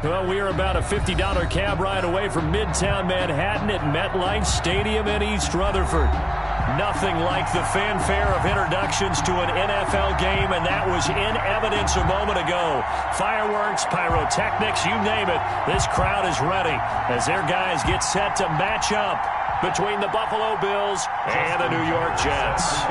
Well, we are about a $50 cab ride away from Midtown Manhattan at MetLife Stadium in East Rutherford. Nothing like the fanfare of introductions to an NFL game, and that was in evidence a moment ago. Fireworks, pyrotechnics, you name it. This crowd is ready as their guys get set to match up between the Buffalo Bills and the New York Jets.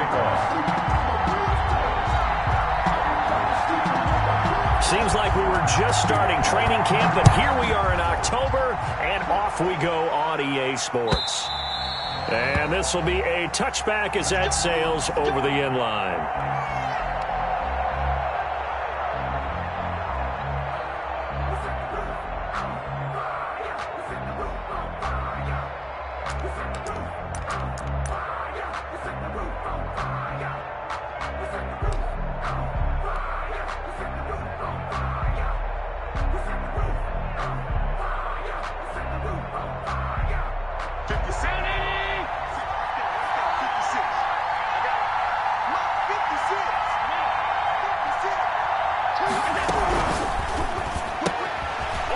Seems like we were just starting training camp, but here we are in October, and off we go on EA Sports. And this will be a touchback as that sails over the end line.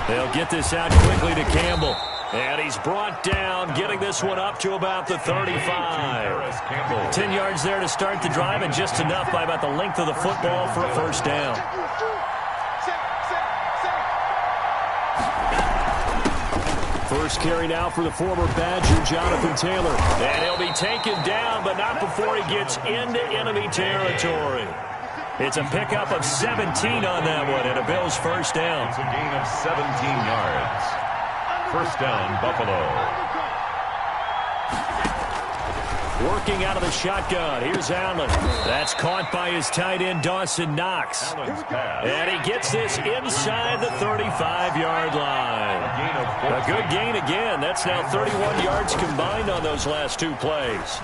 They'll get this out quickly to Campbell. And he's brought down, getting this one up to about the 35. 10 yards there to start the drive, and just enough by about the length of the football for a first down. First carry now for the former Badger, Jonathan Taylor. And he'll be taken down, but not before he gets into enemy territory. It's a pickup of 17 on that one, and a Bills first down. It's a gain of 17 yards. First down, Buffalo. Working out of the shotgun. Here's Allen. That's caught by his tight end, Dawson Knox. And he gets this inside the 35-yard line. A good gain again. That's now 31 yards combined on those last two plays.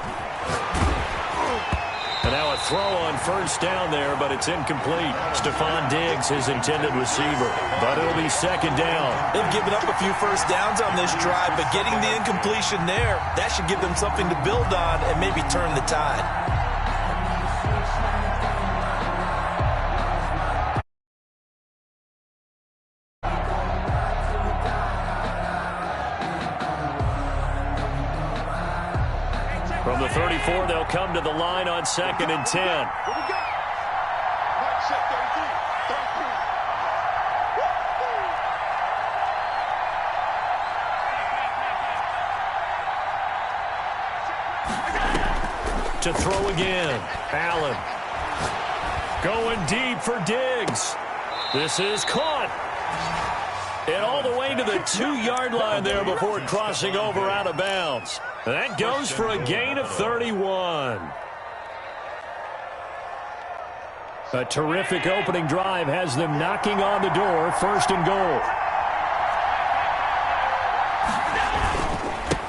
And now a throw on first down there, but it's incomplete. Stephon Diggs, his intended receiver. But it'll be second down. They've given up a few first downs on this drive, but getting the incompletion there, that should give them something to build on and maybe turn the tide. From the 34, they'll come to the line on 2nd and 10. To throw again. Allen. Going deep for Diggs. This is caught. And all the way to the 2-yard line there before crossing over out of bounds. That goes for a gain of 31. A terrific opening drive has them knocking on the door, 1st and goal.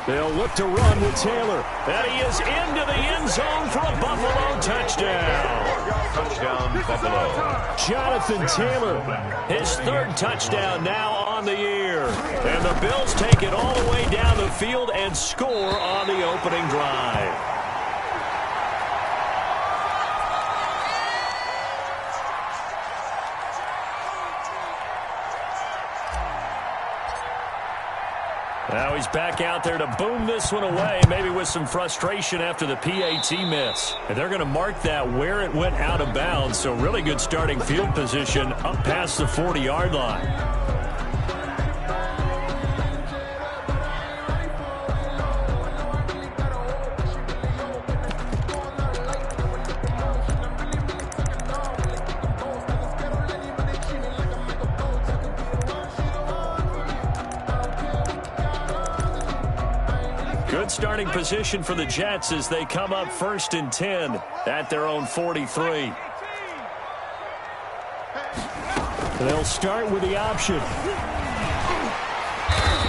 They'll look to run with Taylor. And he is into the end zone for a Buffalo touchdown. Touchdown, Buffalo. Jonathan Taylor, his 3rd touchdown now on the year. And the Bills take it all the way down the field and score on the opening drive. Now he's back out there to boom this one away, maybe with some frustration after the PAT miss. And they're going to mark that where it went out of bounds, so really good starting field position up past the 40-yard line. Good starting position for the Jets as they come up 1st and 10 at their own 43. They'll start with the option.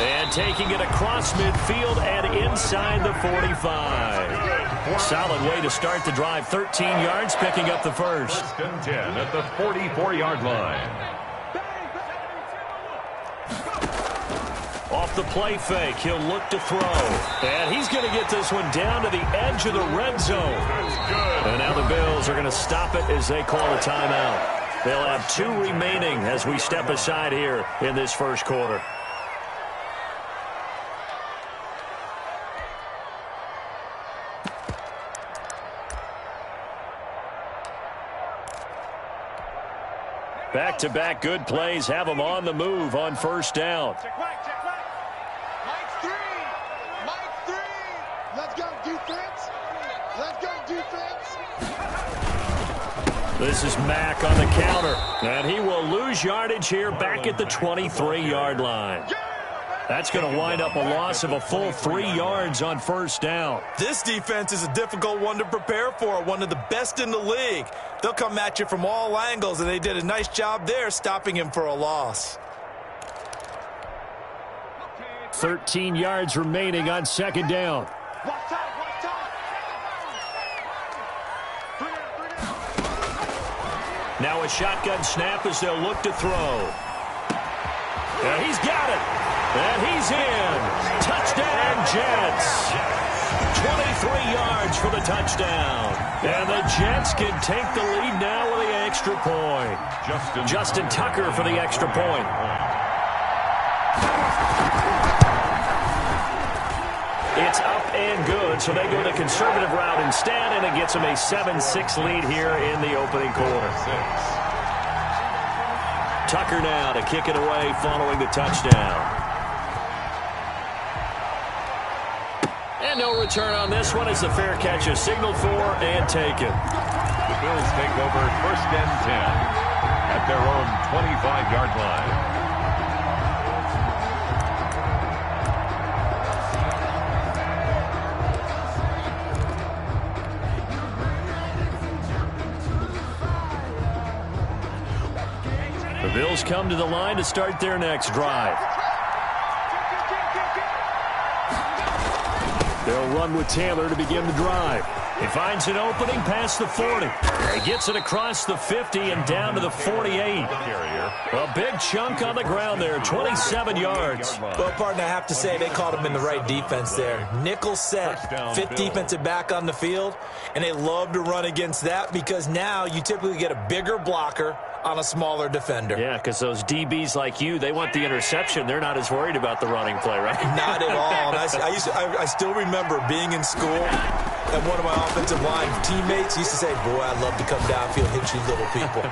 And taking it across midfield and inside the 45. Solid way to start the drive. 13 yards, picking up the first. 1st and 10 at the 44-yard line. Off the play fake, he'll look to throw. And he's going to get this one down to the edge of the red zone. And now the Bills are going to stop it as they call a timeout. They'll have 2 remaining as we step aside here in this first quarter. Back-to-back good plays have them on the move on first down. Check right. Mike 3. Let's go, defense. This is Mack on the counter, and he will lose yardage here back at the 23-yard line. That's going to wind up a loss of a full 3 yards on first down. This defense is a difficult one to prepare for, one of the best in the league. They'll come at you from all angles, and they did a nice job there stopping him for a loss. 13 yards remaining on second down. Now a shotgun snap as they'll look to throw. And he's got it. And he's in. Touchdown, Jets. 23 yards for the touchdown. And the Jets can take the lead now with the extra point. Justin Tucker for the extra point. It's up and good, so they go the conservative route instead, and it gets them a 7-6 lead here in the opening quarter. Tucker now to kick it away following the touchdown. And no return on this one as the fair catch is signaled for and taken. The Bills take over 1st and 10 at their own 25-yard line. The Bills come to the line to start their next drive. They'll run with Taylor to begin the drive. He finds an opening past the 40. He gets it across the 50 and down to the 48. A big chunk on the ground there, 27 yards. Well, partner, I have to say they caught him in the right defense there. Nickel set, 5th defensive back on the field, and they love to run against that because now you typically get a bigger blocker on a smaller defender. Yeah, because those DBs like you, they want the interception. They're not as worried about the running play, right? Not at all. And I still remember being in school, and one of my offensive line teammates used to say, boy, I'd love to come downfield, hit you little people.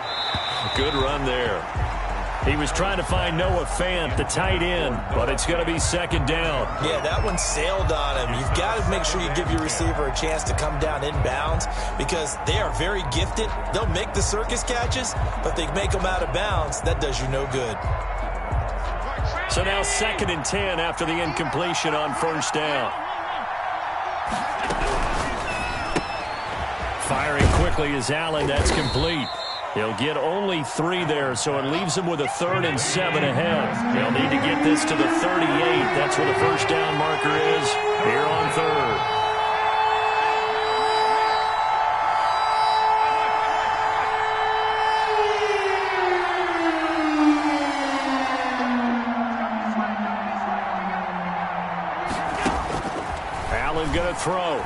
Good run there. He was trying to find Noah Fant, the tight end, but it's going to be second down. Yeah, that one sailed on him. You've got to make sure you give your receiver a chance to come down inbounds because they are very gifted. They'll make the circus catches, but they make them out of bounds. That does you no good. So now 2nd and 10 after the incompletion on first down. Firing quickly is Allen. That's complete. He'll get only 3 there, so it leaves him with a 3rd and 7 ahead. They'll need to get this to the 38. That's where the first down marker is here on 3rd. Allen going to throw.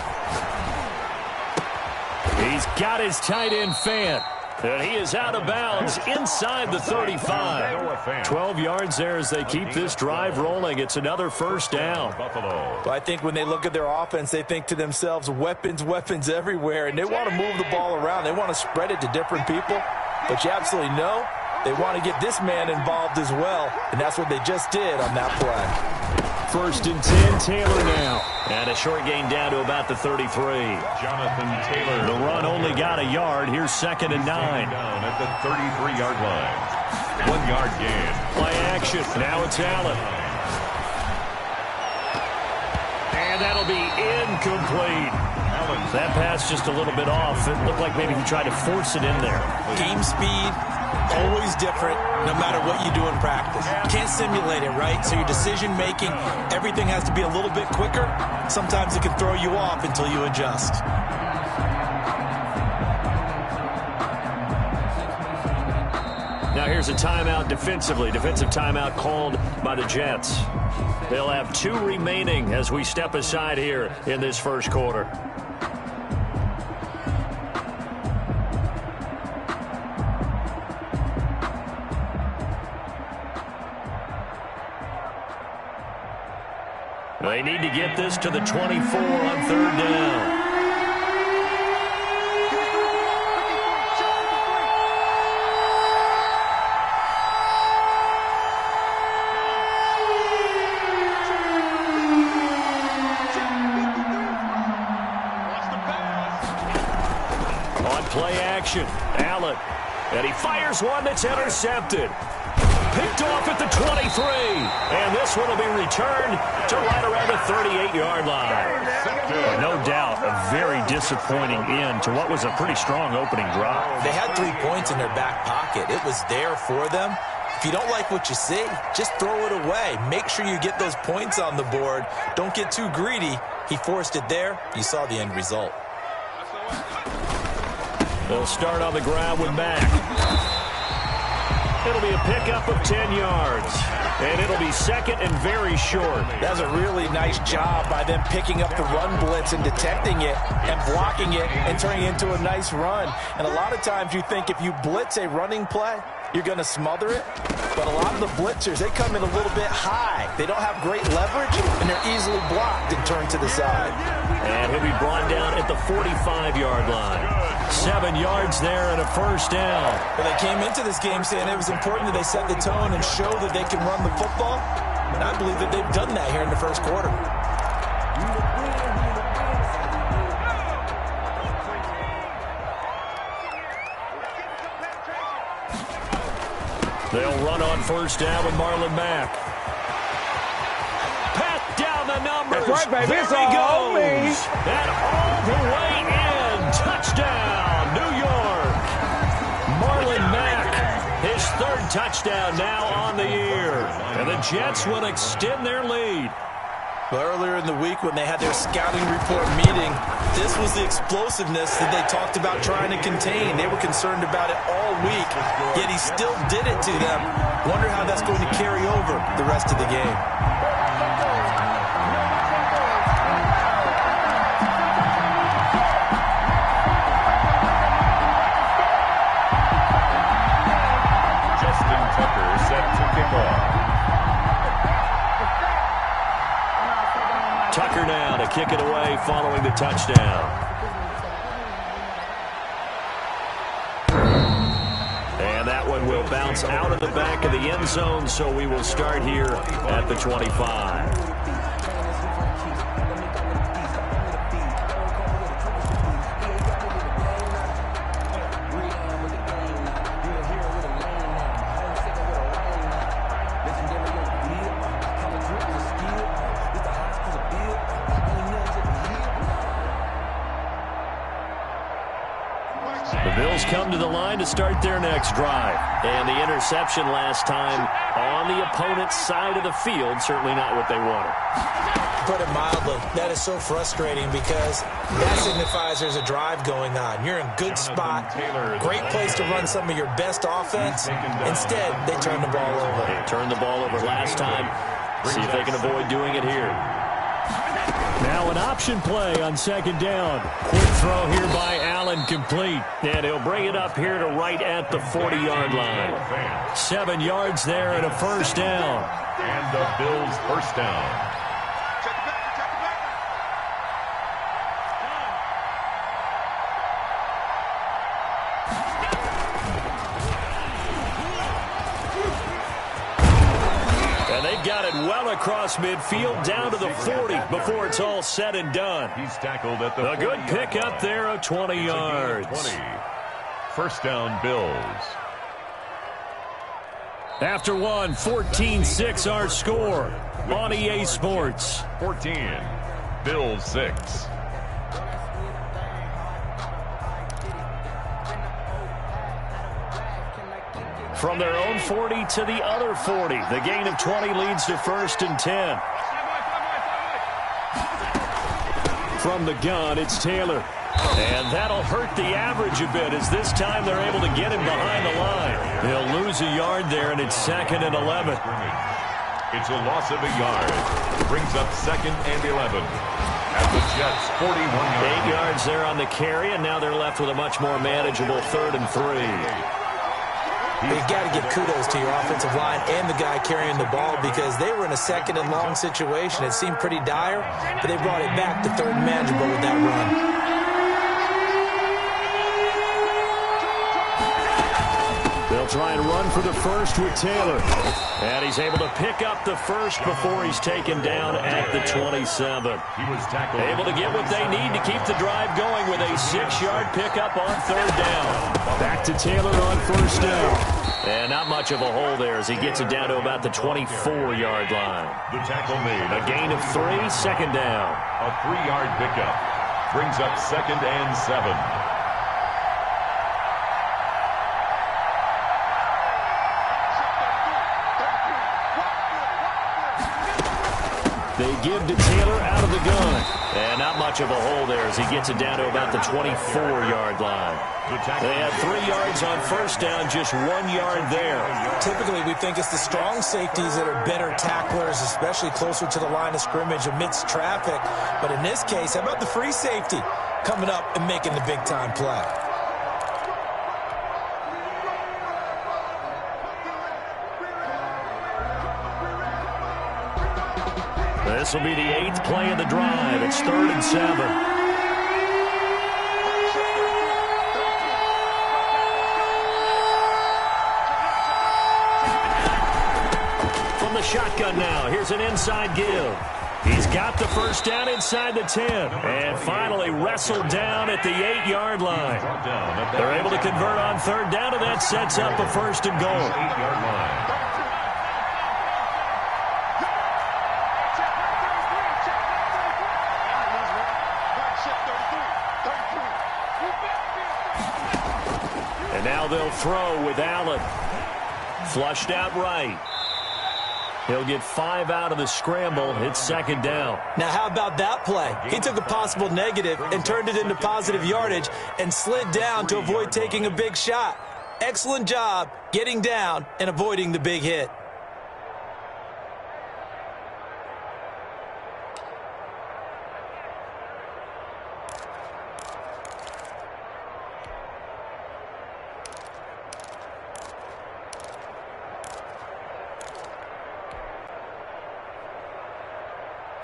He's got his tight end Fant. And he is out of bounds inside the 35. 12 yards there as they keep this drive rolling. It's another first down. Well, I think when they look at their offense, they think to themselves, weapons everywhere, and they want to move the ball around. They want to spread it to different people. But you absolutely know they want to get this man involved as well, and that's what they just did on that play. 1st and 10, Taylor now. And a short gain down to about the 33. Jonathan Taylor. The run only got a yard. Here's 2nd and 9. Down at the 33-yard line. 1-yard gain. Play action. Now it's Allen. And that'll be incomplete. That pass just a little bit off. It looked like maybe he tried to force it in there. Game speed, always different, no matter what you do in practice. You can't simulate it, right? So your decision-making, everything has to be a little bit quicker. Sometimes it can throw you off until you adjust. Now here's a timeout defensively. Defensive timeout called by the Jets. They'll have 2 remaining as we step aside here in this first quarter. They need to get this to the 24 on third down. Play action. Allen. And he fires one that's intercepted. Picked off at the 23. And this one will be returned to right around the 38-yard line. No doubt a very disappointing end to what was a pretty strong opening drive. They had 3 points in their back pocket. It was there for them. If you don't like what you see, just throw it away. Make sure you get those points on the board. Don't get too greedy. He forced it there. You saw the end result. They'll start on the ground with Mack. It'll be a pickup of 10 yards. And it'll be second and very short. That was a really nice job by them picking up the run blitz and detecting it and blocking it and turning it into a nice run. And a lot of times you think if you blitz a running play, you're going to smother it. But a lot of the blitzers, they come in a little bit high. They don't have great leverage, and they're easily blocked and turned to the side. And he'll be brought down at the 45-yard line. 7 yards there and a first down. Well, they came into this game saying it was important that they set the tone and show that they can run the football. And I believe that they've done that here in the first quarter. They'll run on first down with Marlon Mack. Pat down the numbers. That's right, baby. There it's he all goes. me. And all the way in. Touchdown, New York. Marlon Mack, his third touchdown now on the year. And the Jets will extend their lead. But earlier in the week when they had their scouting report meeting, this was the explosiveness that they talked about trying to contain. They were concerned about it all week, yet he still did it to them. Wonder how that's going to carry over the rest of the game. Justin Tucker set to kick off. Tucker now to kick it away following the touchdown. And that one will bounce out of the back of the end zone, so we will start here at the 25. Come to the line to start their next drive. And the interception last time on the opponent's side of the field, certainly not what they wanted. Put it mildly, that is so frustrating because that signifies there's a drive going on. You're in good spot, great place to run some of your best offense. Instead, they turn the ball over. They turned the ball over last time. See if they can avoid doing it here. Now an option play on second down. Quick throw here by Allen, complete. And he'll bring it up here to right at the 40-yard line. 7 yards there and a first down. And the Bills' first down. Got it well across midfield, down to the 40 before it's all said and done. He's tackled at the 40. A good pick up there of 20 yards. 20. First down, Bills. After one, 14-6 our score on EA Sports. 14. Bills 6. From their own 40 to the other 40. The gain of 20 leads to first and 10. From the gun, it's Taylor. And that'll hurt the average a bit as this time they're able to get him behind the line. They'll lose a yard there, and it's second and 11. It's a loss of a yard. Brings up second and 11. At the Jets' 41-yard. 8 yards there on the carry, and now they're left with a much more manageable third and 3. You got to give kudos to your offensive line and the guy carrying the ball because they were in a second and long situation. It seemed pretty dire, but they brought it back to third and manageable with that run. They'll try and run for the first with Taylor. And he's able to pick up the first before he's taken down at the 27. He was tackled. Able to get what they need to keep the drive going with a 6-yard pickup on third down. Back to Taylor on first down. And not much of a hole there as he gets it down to about the 24-yard line. The tackle made. A gain of 3, second down. A 3-yard pickup. Brings up 2nd and 7. They give to Taylor out of the gun. And not much of a hole there as he gets it down to about the 24-yard line. They had 3 yards on first down, just 1 yard there. Typically, we think it's the strong safeties that are better tacklers, especially closer to the line of scrimmage amidst traffic. But in this case, how about the free safety coming up and making the big-time play? This will be the 8th play of the drive. It's 3rd and 7. From the shotgun now, here's an inside give. He's got the first down inside the 10. And finally wrestled down at the 8-yard line. They're able to convert on third down, and that sets up a 1st and goal. 8-yard line. Now they'll throw with Allen. Flushed out right. He'll get 5 out of the scramble. It's 2nd down. Now how about that play? He took a possible negative and turned it into positive yardage and slid down to avoid taking a big shot. Excellent job getting down and avoiding the big hit.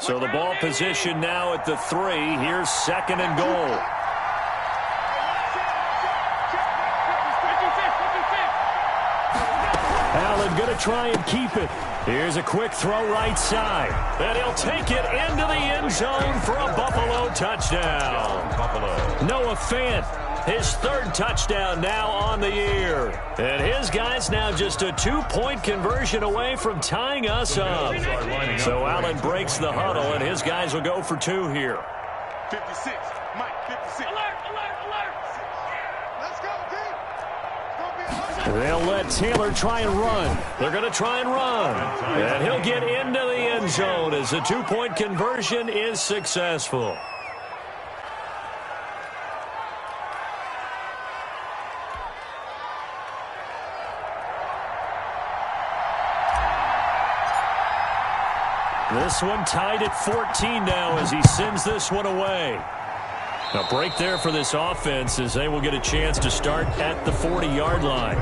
So the ball position now at the 3. Here's 2nd and goal. Allen going to try and keep it. Here's a quick throw right side. And he'll take it into the end zone for a Buffalo touchdown. Noah Fant, his 3rd touchdown now on the year. And his guys now just a 2-point conversion away from tying us up. So Allen breaks the huddle, and his guys will go for 2 here. 56, Mike, 56. Alert, alert, alert. Let's go, D. They'll let Taylor try and run. They're going to try and run. And he'll get into the end zone as the 2-point conversion is successful. This one tied at 14 now as he sends this one away. A break there for this offense as they will get a chance to start at the 40-yard line.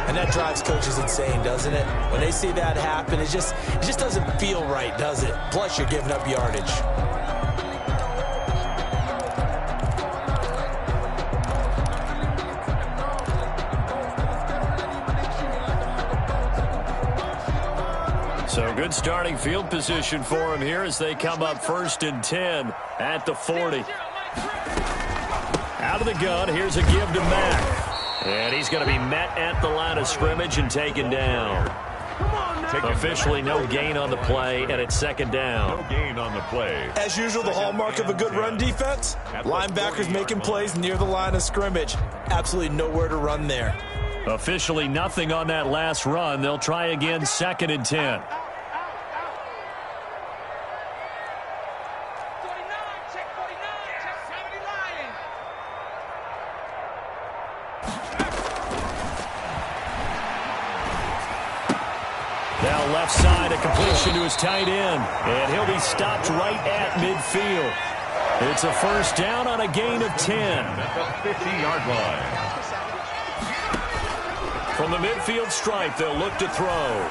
And that drives coaches insane, doesn't it? When they see that happen, it just doesn't feel right, does it? Plus, you're giving up yardage. So good starting field position for him here as they come up 1st and 10 at the 40. Out of the gun, here's a give to Mack. And he's going to be met at the line of scrimmage and taken down. Officially no gain on the play, and it's 2nd down. No gain on the play. As usual, the hallmark of a good run defense, linebackers making plays near the line of scrimmage. Absolutely nowhere to run there. Officially nothing on that last run. They'll try again 2nd and 10. Now left side, a completion to his tight end. And he'll be stopped right at midfield. It's a 1st down on a gain of 10. At the 50-yard line. From the midfield stripe, they'll look to throw.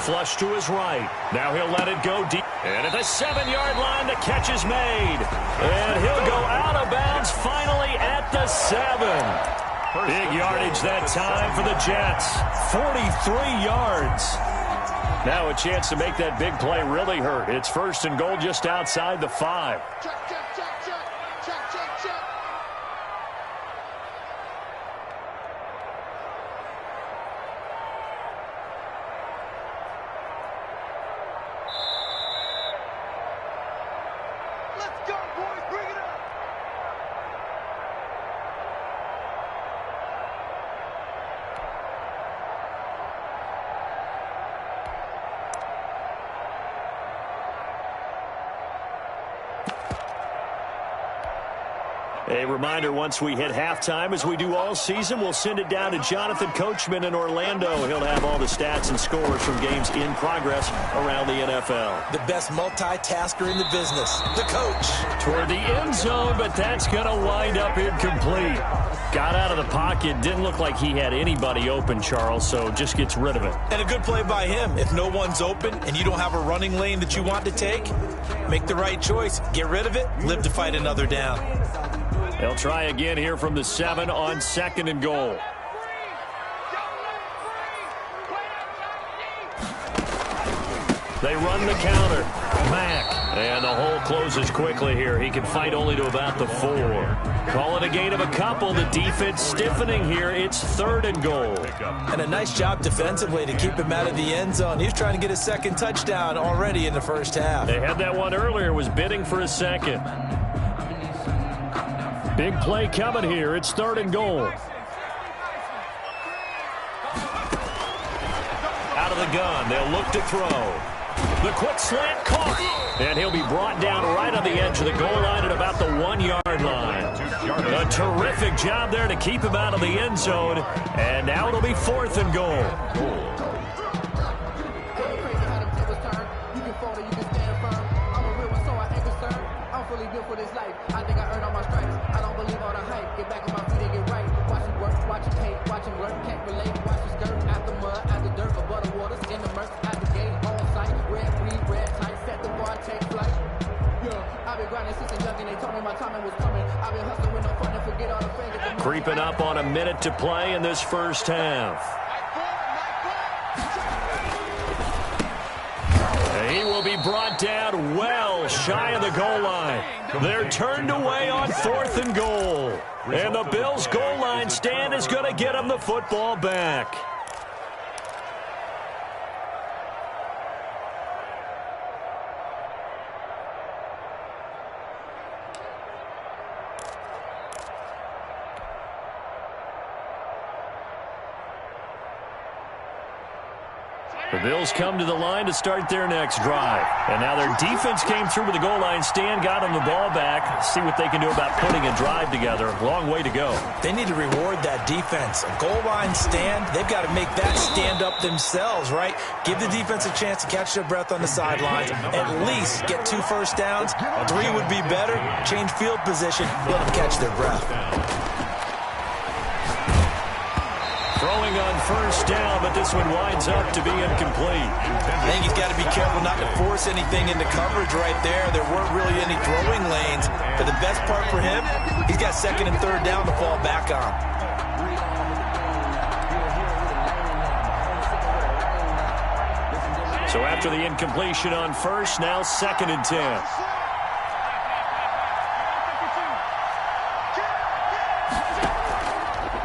Flush to his right. Now he'll let it go deep. And at the 7-yard line, the catch is made. And he'll go out of bounds finally at the 7. Big yardage that time for the Jets. 43 yards. Now a chance to make that big play really hurt. It's 1st and goal just outside the 5. Check, check, check, check. Check, check, check. Let's go, boys. Bring it up. A reminder, once we hit halftime, as we do all season, we'll send it down to Jonathan Coachman in Orlando. He'll have all the stats and scores from games in progress around the NFL. The best multitasker in the business, the coach. Toward the end zone, but that's going to wind up incomplete. Got out of the pocket. Didn't look like he had anybody open, Charles, so just gets rid of it. And a good play by him. If no one's open and you don't have a running lane that you want to take, make the right choice. Get rid of it. Live to fight another down. They'll try again here from the 7 on 2nd and goal. They run the counter. Mack. And the hole closes quickly here. He can fight only to about the 4. Call it a gain of a couple. The defense stiffening here. It's 3rd and goal. And a nice job defensively to keep him out of the end zone. He was trying to get his 2nd touchdown already in the 1st half. They had that one earlier. Was bidding for a 2nd. Big play coming here. It's 3rd and goal. Out of the gun. They'll look to throw. The quick slant caught. And he'll be brought down right on the edge of the goal line at about the 1-yard line. A terrific job there to keep him out of the end zone. And now it'll be 4th and goal. Creeping up on a minute to play in this 1st half. He will be brought down well shy of the goal line. They're turned away on 4th and goal. And the Bills' goal line stand is going to get them the football back. The Bills come to the line to start their next drive. And now their defense came through with the goal line stand, got them the ball back. See what they can do about putting a drive together. Long way to go. They need to reward that defense. A goal line stand, they've got to make that stand up themselves, right? Give the defense a chance to catch their breath on the sidelines. At least get 2 first downs. 3 would be better. Change field position. Let them catch their breath. Throwing on 1st down, but this one winds up to be incomplete. I think he's got to be careful not to force anything into coverage right there. There weren't really any throwing lanes. But the best part for him, he's got 2nd and 3rd down to fall back on. So after the incompletion on 1st, now 2nd and 10.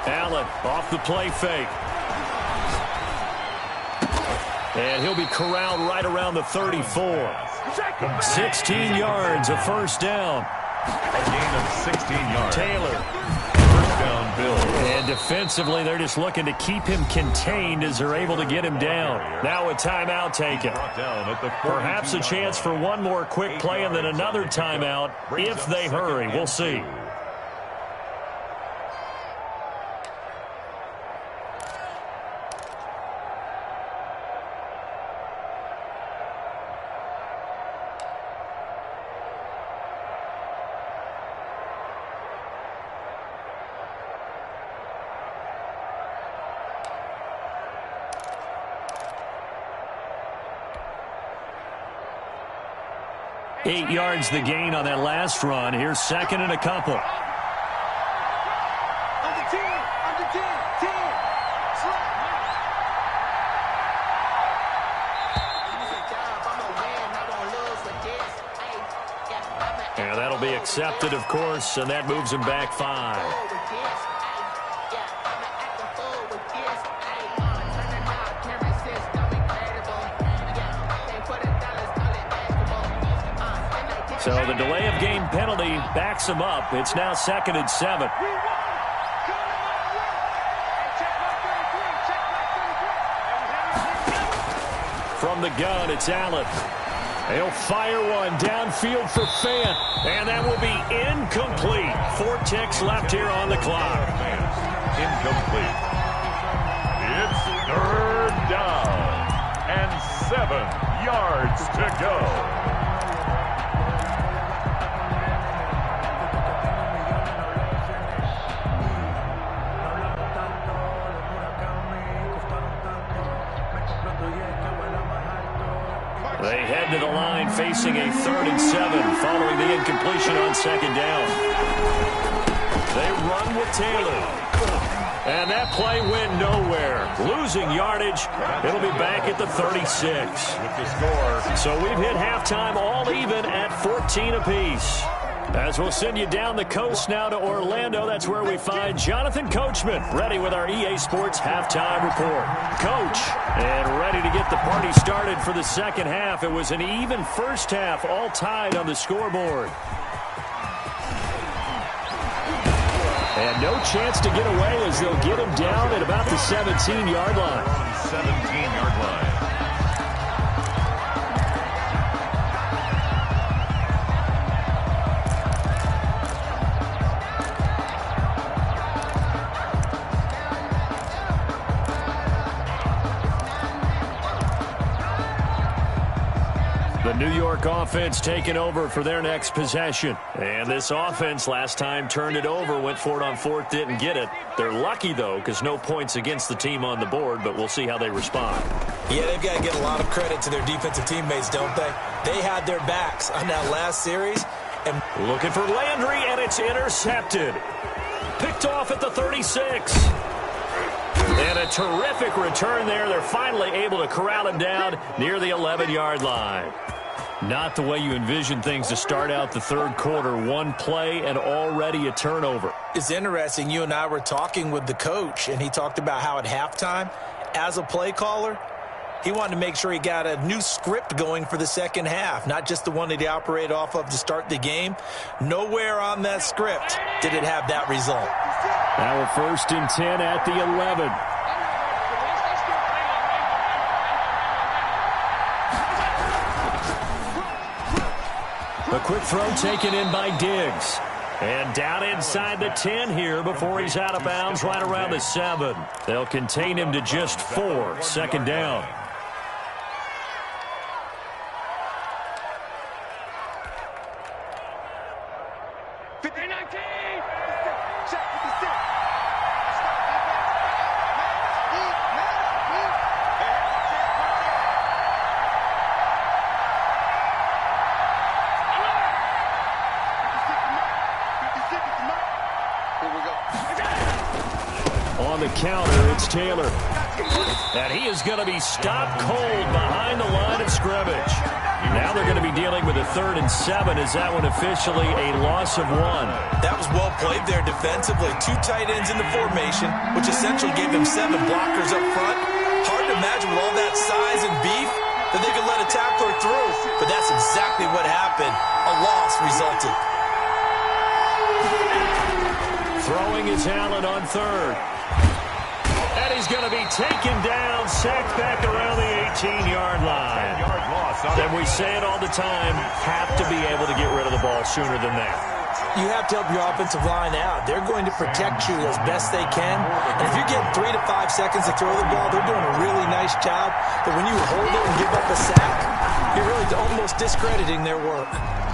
Allen off the play fake. And he'll be corralled right around the 34. 16 yards, a 1st down. A gain of 16 yards. Taylor. 1st down, Bills. And defensively, they're just looking to keep him contained as they're able to get him down. Now a timeout taken. Perhaps a chance for one more quick play and then another timeout if they hurry. We'll see. 8 yards the gain on that last run. Here's second and a couple. Under 10, 10. And that'll be accepted, of course, and that moves him back 5. So the delay of game penalty backs him up. It's now second and 7. From the gun, it's Allen. He'll fire one downfield for Fant, and that will be incomplete. 4 ticks left here on the clock. Incomplete. It's third down and 7 yards to go. They head to the line facing a 3rd and 7 following the incompletion on second down. They run with Taylor. And that play went nowhere. Losing yardage. It'll be back at the 36. With the score. So we've hit halftime all even at 14 apiece. As we'll send you down the coast now to Orlando, that's where we find Jonathan Coachman, ready with our EA Sports halftime report. Coach, and ready to get the party started for the second half. It was an even first half, all tied on the scoreboard. And no chance to get away as they'll get him down at about the 17-yard line. 17-yard line. The New York offense taking over for their next possession. And this offense last time turned it over, went for it on 4th, didn't get it. They're lucky, though, because no points against the team on the board, but we'll see how they respond. Yeah, they've got to get a lot of credit to their defensive teammates, don't they? They had their backs on that last series. And looking for Landry, and it's intercepted. Picked off at the 36. And a terrific return there. They're finally able to corral him down near the 11-yard line. Not the way you envision things to start out the third quarter. One play and already a turnover. It's interesting. You and I were talking with the coach, and he talked about how at halftime, as a play caller, he wanted to make sure he got a new script going for the second half, not just the one that he operated off of to start the game. Nowhere on that script did it have that result. Now a 1st and 10 at the 11. A quick throw taken in by Diggs. And down inside the 10 here before he's out of bounds right around the 7. They'll contain him to just 4. Second down. On the counter, it's Taylor. And he is going to be stopped cold behind the line of scrimmage. Now they're going to be dealing with a 3rd and 7. Is that one officially a loss of 1? That was well played there defensively. 2 tight ends in the formation, which essentially gave them 7 blockers up front. Hard to imagine with all that size and beef that they could let a tackler through. But that's exactly what happened. A loss resulted. Throwing is Allen on 3rd. And he's going to be taken down, sacked back around the 18-yard line. And we say it all the time, have to be able to get rid of the ball sooner than that. You have to help your offensive line out. They're going to protect you as best they can. And if you're getting 3 to 5 seconds to throw the ball, they're doing a really nice job. But when you hold it and give up a sack, You're really almost discrediting their work.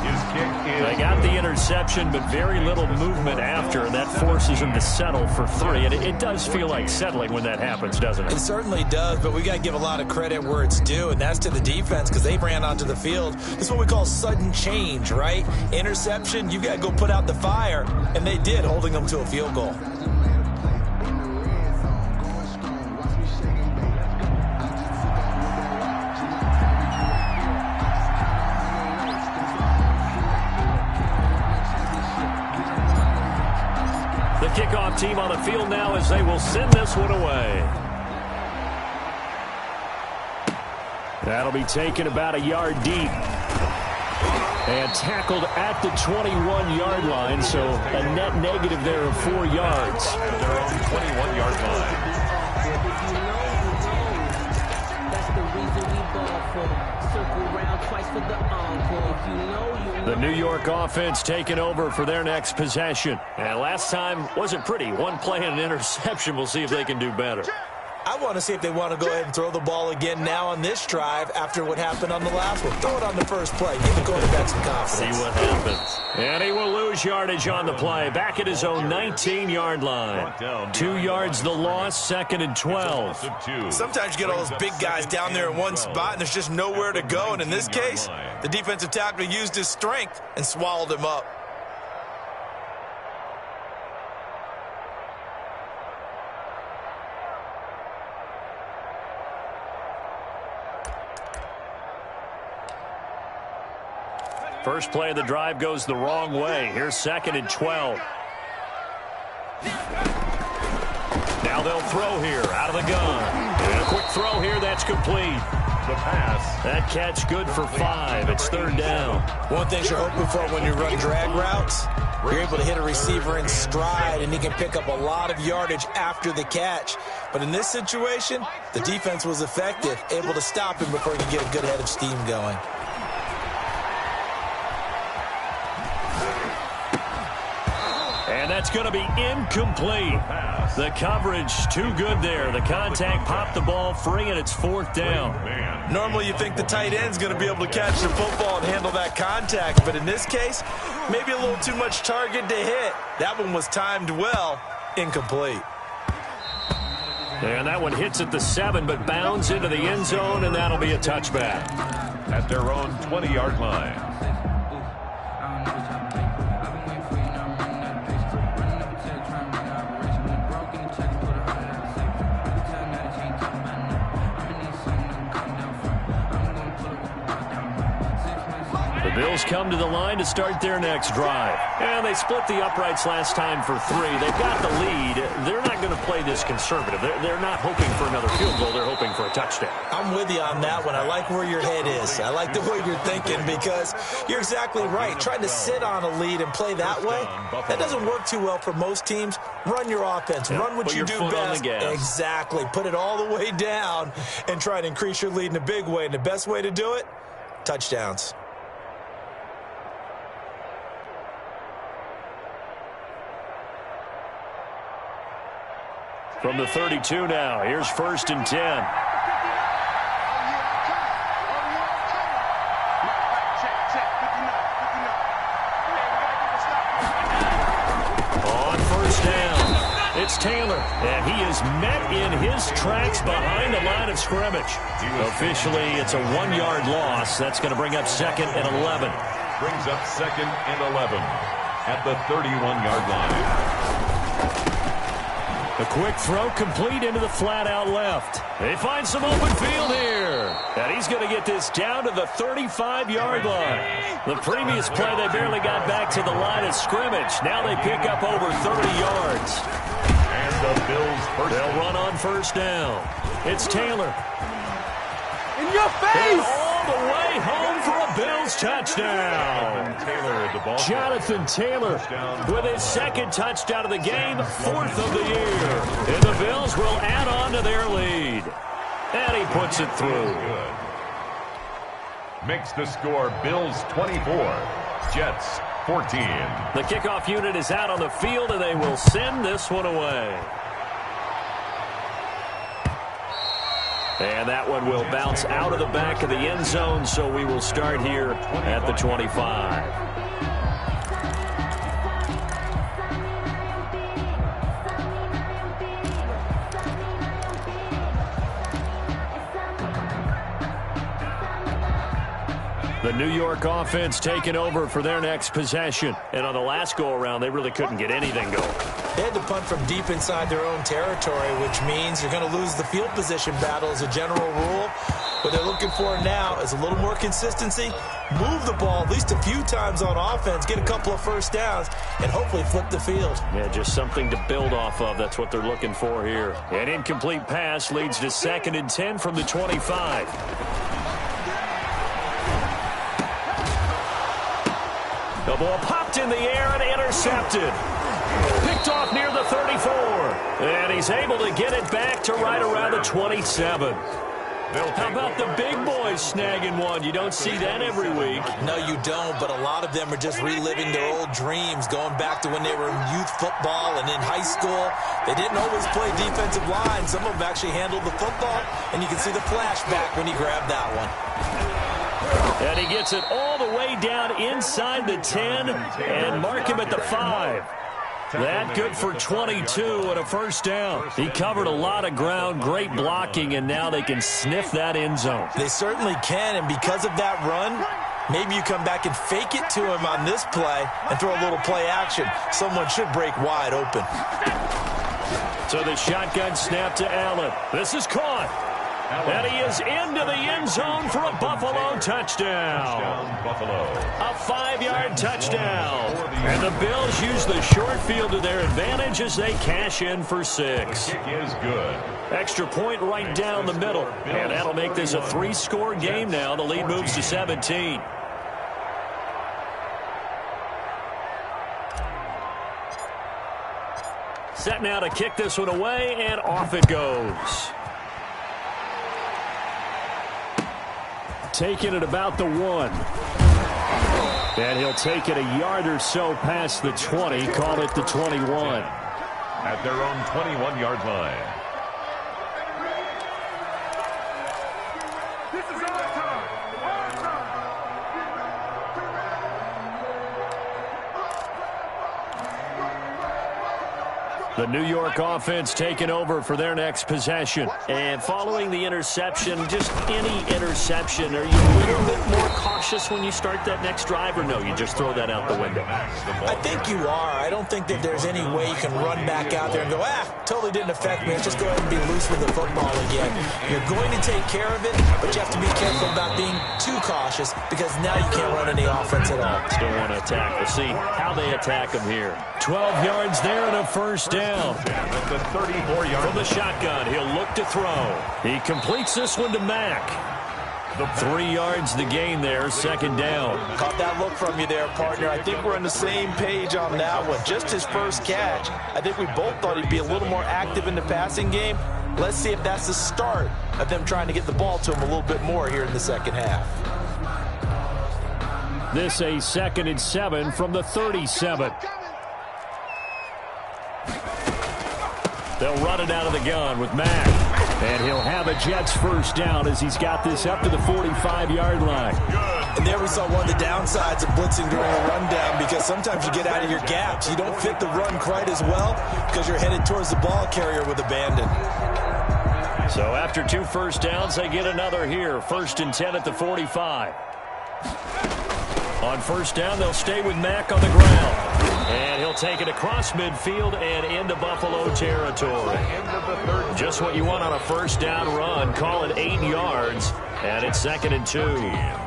His kick is They got the interception, but very little movement after. That forces them to settle for 3. And it does feel like settling when that happens, doesn't it? It certainly does, but we got to give a lot of credit where it's due, and that's to the defense because they ran onto the field. This is what we call sudden change, right? Interception, you got to go put out the fire, and they did, holding them to a field goal. The kickoff team on the field now as they will send this one away. That'll be taken about a yard deep. And tackled at the 21-yard line, so a net negative there of 4 yards. their own 21-yard line. The New York offense taking over for their next possession. And last time wasn't pretty. One play and an interception. We'll see if they can do better. I want to see if they want to go ahead and throw the ball again now on this drive after what happened on the last one. Throw it on the first play. Give the quarterback some confidence. See what happens. And he will lose yardage on the play. Back at his own 19-yard line. 2 yards the loss, 2nd and 12. Sometimes you get all those big guys down there in one spot, and there's just nowhere to go. And in this case, the defensive tackle used his strength and swallowed him up. First play of the drive goes the wrong way. Here's 2nd and 12. Now they'll throw here out of the gun. And a quick throw here. That's complete. The pass. That catch good for 5. It's 3rd down. One thing you're hoping for when you run drag routes, you're able to hit a receiver in stride, and he can pick up a lot of yardage after the catch. But in this situation, the defense was effective, able to stop him before he could get a good head of steam going. And that's going to be incomplete. The coverage too good there. The contact popped the ball free, and it's 4th down. Normally you think the tight end's going to be able to catch the football and handle that contact, but in this case, maybe a little too much target to hit. That one was timed well, incomplete. And that one hits at the 7, but bounds into the end zone, and that'll be a touchback. At their own 20-yard line. Bills come to the line to start their next drive. And they split the uprights last time for 3. They've got the lead. They're not going to play this conservative. They're not hoping for another field goal. They're hoping for a touchdown. I'm with you on that one. I like where your head is. I like the way you're thinking because you're exactly right. Trying to sit on a lead and play that way, that doesn't work too well for most teams. Run your offense. Run what you do best. Exactly. Put it all the way down and try to increase your lead in a big way. And the best way to do it, touchdowns. From the 32 now, here's 1st and 10. On 1st down, it's Taylor, and he is met in his tracks behind the line of scrimmage. Officially, it's a 1-yard loss. That's going to bring up 2nd and 11. Brings up 2nd and 11 at the 31-yard line. A quick throw complete into the flat out left. They find some open field here. And he's going to get this down to the 35-yard line. The previous play, they barely got back to the line of scrimmage. Now they pick up over 30 yards. And the Bills They'll run on 1st down. It's Taylor. In your face! And all the way home for a Bills touchdown. Jonathan Taylor with his 2nd touchdown of the game, 4th of the year. And the Bills will add on to their lead. And he puts it through. Makes the score Bills 24, Jets 14. The kickoff unit is out on the field, and they will send this one away. And that one will bounce out of the back of the end zone, so we will start here at the 25. The New York offense taking over for their next possession. And on the last go-around, they really couldn't get anything going. They had to punt from deep inside their own territory, which means you're going to lose the field position battle as a general rule. What they're looking for now is a little more consistency, move the ball at least a few times on offense, get a couple of first downs, and hopefully flip the field. Yeah, just something to build off of. That's what they're looking for here. An incomplete pass leads to 2nd and 10 from the 25. The ball popped in the air and intercepted. Picked off near the 34. And he's able to get it back to right around the 27. How about the big boys snagging one? You don't see that every week. No, you don't, but a lot of them are just reliving their old dreams, going back to when they were in youth football and in high school. They didn't always play defensive line. Some of them actually handled the football, and you can see the flashback when he grabbed that one. And he gets it all the way down inside the 10 and mark him at the 5. That good for 22 and a first down. He covered a lot of ground, great blocking, and now they can sniff that end zone. They certainly can, and because of that run, maybe you come back and fake it to him on this play and throw a little play action. Someone should break wide open. So the shotgun snap to Allen. This is caught. And he is into the end zone for a Buffalo touchdown. A 5-yard touchdown. And the Bills use the short field to their advantage as they cash in for 6. The kick is good. Extra point right down the middle. And that'll make this a 3-score game now. The lead moves to 17. Set now to kick this one away, and off it goes. Taking it about the 1. And he'll take it a yard or so past the 20. Call it the 21. At their own 21-yard line. This is our time. Our time. The New York offense taking over for their next possession. And following the interception, just any interception, are you a little bit more cautious when you start that next drive, or no, you just throw that out the window? I think you are. I don't think that there's any way you can run back out there and go, totally didn't affect me. Let's just go ahead and be loose with the football again. You're going to take care of it, but you have to be careful about being too cautious because now you can't run any offense at all. Still want to attack. We'll see how they attack him here. 12 yards there and a first down. At the 34-yard From the shotgun, he'll look to throw. He completes this one to Mack. 3 yards the gain there, 2nd down. Caught that look from you there, partner. I think we're on the same page on that one. Just his first catch. I think we both thought he'd be a little more active in the passing game. Let's see if that's the start of them trying to get the ball to him a little bit more here in the second half. This a 2nd and 7 from the 37. They'll run it out of the gun with Mack. And he'll have a Jets first down as he's got this up to the 45-yard line. And there we saw one of the downsides of blitzing during a rundown because sometimes you get out of your gaps. You don't fit the run quite as well because you're headed towards the ball carrier with abandon. So after 2 first downs, they get another here. 1st and 10 at the 45. On first down, they'll stay with Mack on the ground. And he'll take it across midfield and into Buffalo territory. Just what you want on a first down run. Call it 8 yards. And it's 2nd and 2.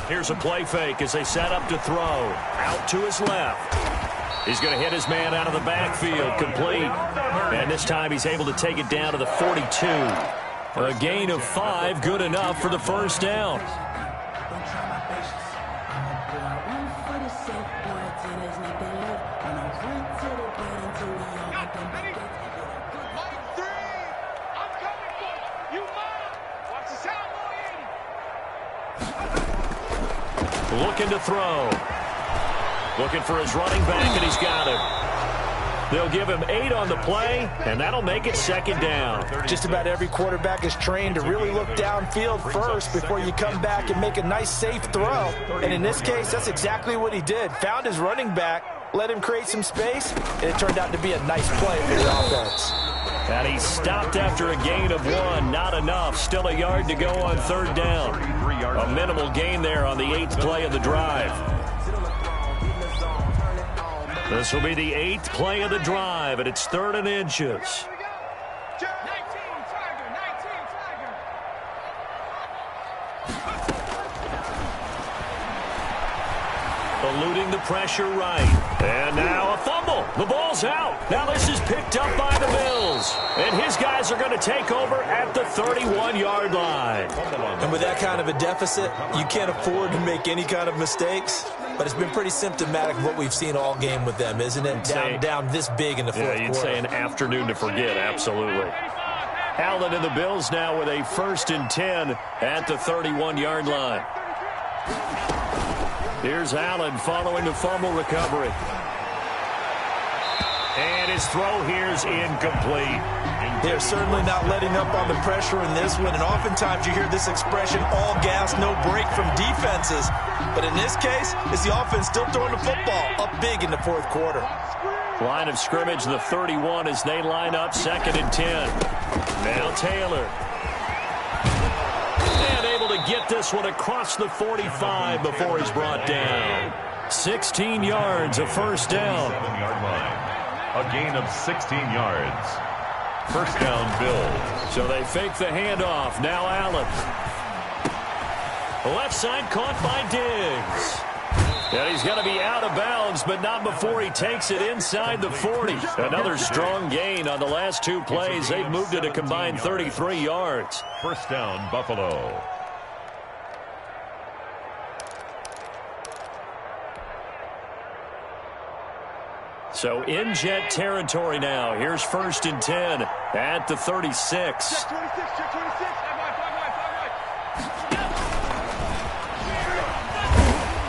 Here's a play fake as they set up to throw. Out to his left. He's going to hit his man out of the backfield. Complete. And this time he's able to take it down to the 42. A gain of 5, good enough for the first down. Looking to throw. Looking for his running back, and he's got him. They'll give him 8 on the play, and that'll make it second down. Just about every quarterback is trained to really look downfield first before you come back and make a nice, safe throw. And in this case, that's exactly what he did. Found his running back, let him create some space, and it turned out to be a nice play for the offense. And he stopped after a gain of 1. Not enough. Still a yard to go on third down. A minimal gain there on the 8th play of the drive. This will be the 8th play of the drive, and it's 3rd and inches. Eluding the pressure right. And now a fumble. The ball's out. Now this is picked up by the Bills. And his guys are going to take over at the 31-yard line. And with that kind of a deficit, you can't afford to make any kind of mistakes. But it's been pretty symptomatic of what we've seen all game with them, isn't it? Down this big in the fourth quarter. Yeah, you'd say an afternoon to forget, absolutely. Allen and the Bills now with a 1st and 10 at the 31-yard line. Here's Allen following the fumble recovery. And his throw here's incomplete. They're certainly not letting up on the pressure in this one, and oftentimes you hear this expression, all gas, no break from defenses. But in this case, it's the offense still throwing the football up big in the fourth quarter. Line of scrimmage, the 31 as they line up 2nd and 10. Now Taylor. And able to get this one across the 45 before he's brought down. 16 yards, a first down. 7-yard line. A gain of 16 yards. First down, Bills. So they fake the handoff. Now Allen. Left side caught by Diggs. And he's going to be out of bounds, but not before he takes it inside the 40. Another strong gain on the last 2 plays. They've moved it a combined 33 yards. First down, Buffalo. So in Jet territory now. Here's 1st and 10 at the 36.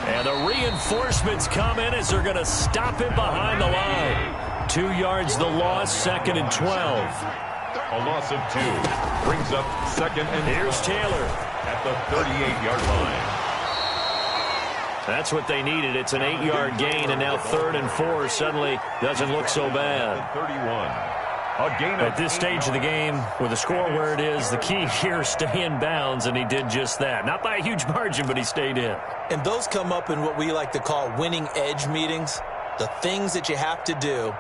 And the reinforcements come in as they're going to stop him behind the line. 2 yards the loss, 2nd and 12. A loss of 2 brings up 2nd and here's Taylor at the 38-yard line. That's what they needed. It's an 8-yard gain, and now 3rd and 4 suddenly doesn't look so bad. 31. A gain At this stage of the game, with the score where it is, the key here is stay in bounds, and he did just that. Not by a huge margin, but he stayed in. And those come up in what we like to call winning edge meetings. The things that you have to do,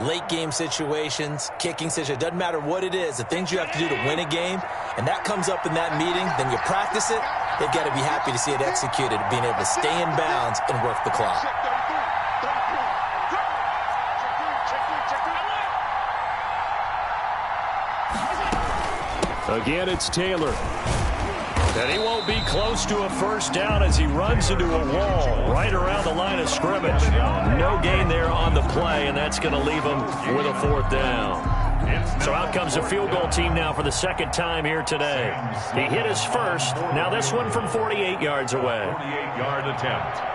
late game situations, kicking situations, doesn't matter what it is, the things you have to do to win a game, and that comes up in that meeting, then you practice it, they've got to be happy to see it executed, being able to stay in bounds and work the clock. Again, it's Taylor. And he won't be close to a first down as he runs into a wall right around the line of scrimmage. No gain there on the play, and that's going to leave him with a 4th down. So out comes the field goal team now for the 2nd time here today. He hit his first. Now this one from 48 yards away. 48-yard attempt.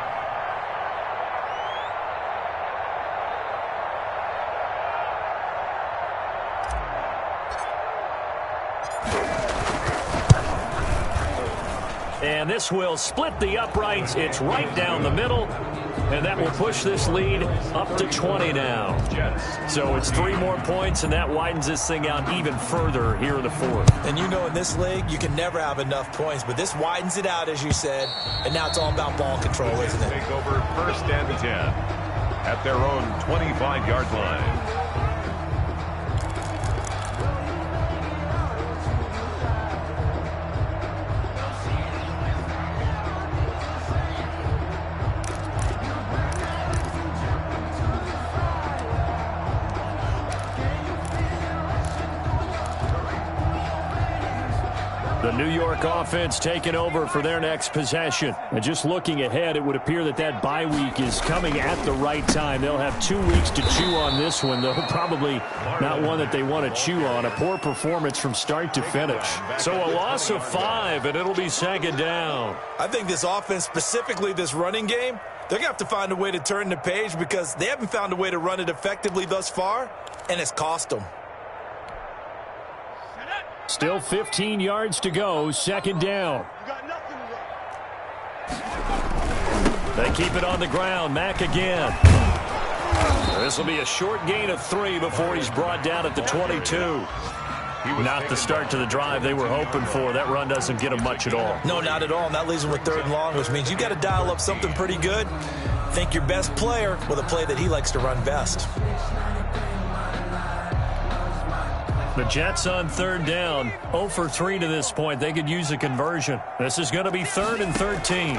And this will split the uprights. It's right down the middle. And that will push this lead up to 20 now. So it's 3 more points, and that widens this thing out even further here in the 4th. And you know in this league, you can never have enough points. But this widens it out, as you said. And now it's all about ball control, isn't it? Take over 1st and 10 at their own 25-yard line. The The New York offense taking over for their next possession. And just looking ahead, it would appear that that bye week is coming at the right time. They'll have 2 weeks to chew on this one, though probably not one that they want to chew on. A poor performance from start to finish. So a loss of 5, and it'll be second down. I think this offense, specifically this running game, they're going to have to find a way to turn the page because they haven't found a way to run it effectively thus far, and it's cost them. Still 15 yards to go, second down. They keep it on the ground. Mack again. This will be a short gain of 3 before he's brought down at the 22. Not the start to the drive they were hoping for. That run doesn't get him much at all. No, not at all. And that leaves him with 3rd and long, which means you got to dial up something pretty good. Think your best player with a play that he likes to run best. The Jets on 3rd down, 0 for 3 to this point. They could use a conversion. This is going to be 3rd and 13.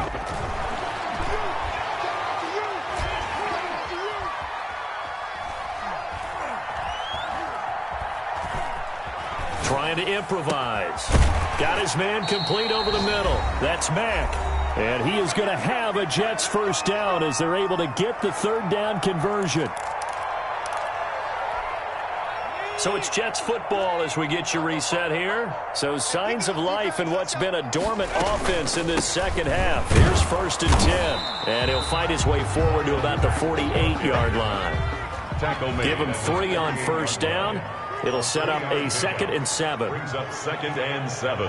Trying to improvise. Got his man complete over the middle. That's Mack. And he is going to have a Jets first down as they're able to get the 3rd down conversion. So it's Jets football as we get you reset here. So signs of life in what's been a dormant offense in this second half. Here's 1st and 10. And he'll fight his way forward to about the 48-yard line. Give him 3 on 1st down. It'll set up a 2nd and 7. Brings up 2nd and 7.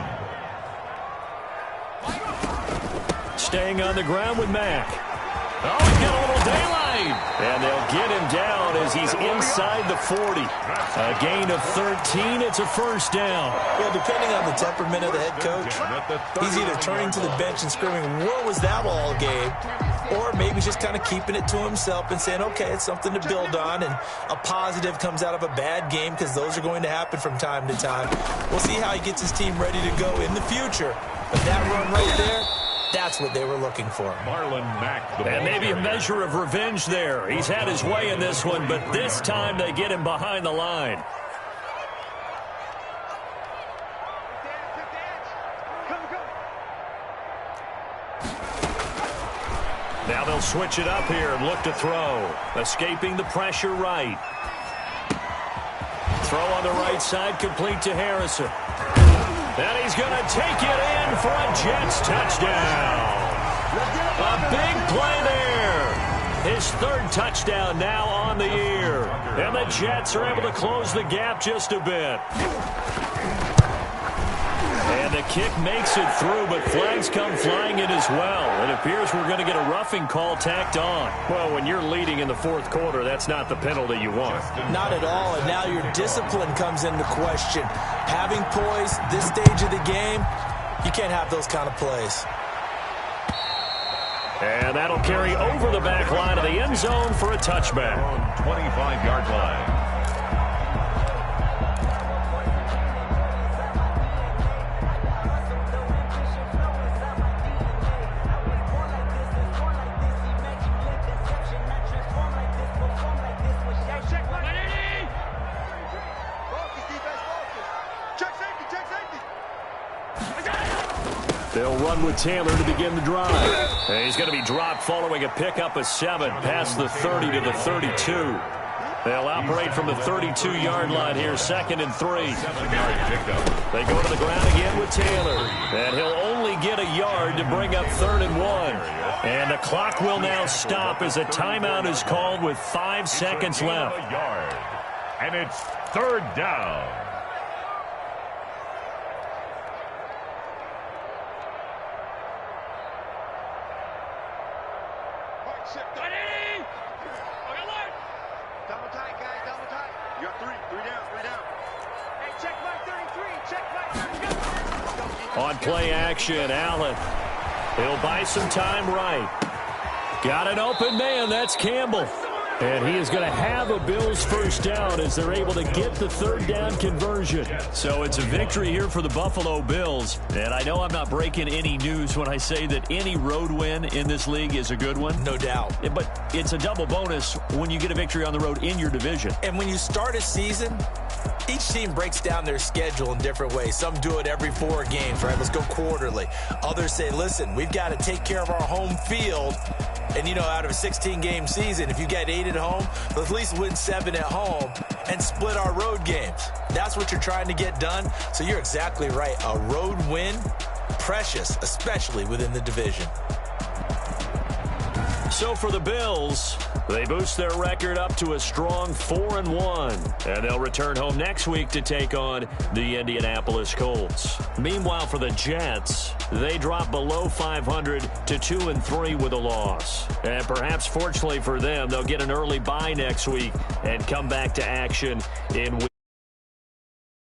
Staying on the ground with Mack. Oh, he's got a little daylight. And they'll get him down as he's inside the 40. A gain of 13. It's a first down. Well, depending on the temperament of the head coach, he's either turning to the bench and screaming, "What was that all game?" Or maybe just kind of keeping it to himself and saying, okay, it's something to build on, and a positive comes out of a bad game because those are going to happen from time to time. We'll see how he gets his team ready to go in the future. But that run right there, that's what they were looking for. Marlon Mack. And maybe a measure of revenge there. He's had his way in this one, but this time they get him behind the line. Now they'll switch it up here and look to throw. Escaping the pressure right. Throw on the right side, complete to Harrison. And he's going to take it in for a Jets touchdown. A big play there. His 3rd touchdown now on the year. And the Jets are able to close the gap just a bit. And the kick makes it through, but flags come flying in as well. It appears we're going to get a roughing call tacked on. Well, when you're leading in the 4th quarter, that's not the penalty you want. Not at all, and now your discipline comes into question. Having poise this stage of the game, you can't have those kind of plays. And that'll carry over the back line of the end zone for a touchback. 25-yard line. They'll run with Taylor to begin the drive. And he's going to be dropped following a pickup of 7 past the 30 to the 32. They'll operate from the 32-yard line here, 2nd and 3. 7-yard pickup. They go to the ground again with Taylor. And he'll only get a yard to bring up 3rd and 1. And the clock will now stop as a timeout is called with 5 seconds left. And it's 3rd down. Double tight, guys, double tight. You got 3 down. Hey, check my 33, On play action, Allen. He'll buy some time right. Got an open man, that's Campbell. And he is going to have a Bills first down as they're able to get the third down conversion. So it's a victory here for the Buffalo Bills. And I know I'm not breaking any news when I say that any road win in this league is a good one. No doubt. But it's a double bonus when you get a victory on the road in your division. And when you start a season, each team breaks down their schedule in different ways. Some do it every 4 games, right? Let's go quarterly. Others say, listen, we've got to take care of our home field. And, you know, out of a 16-game season, if you get 8 at home, let's at least win 7 at home and split our road games. That's what you're trying to get done. So you're exactly right. A road win, precious, especially within the division. So for the Bills, they boost their record up to a strong 4-1. And they'll return home next week to take on the Indianapolis Colts. Meanwhile, for the Jets, they drop below 500 to 2-3 with a loss. And perhaps fortunately for them, they'll get an early bye next week and come back to action in week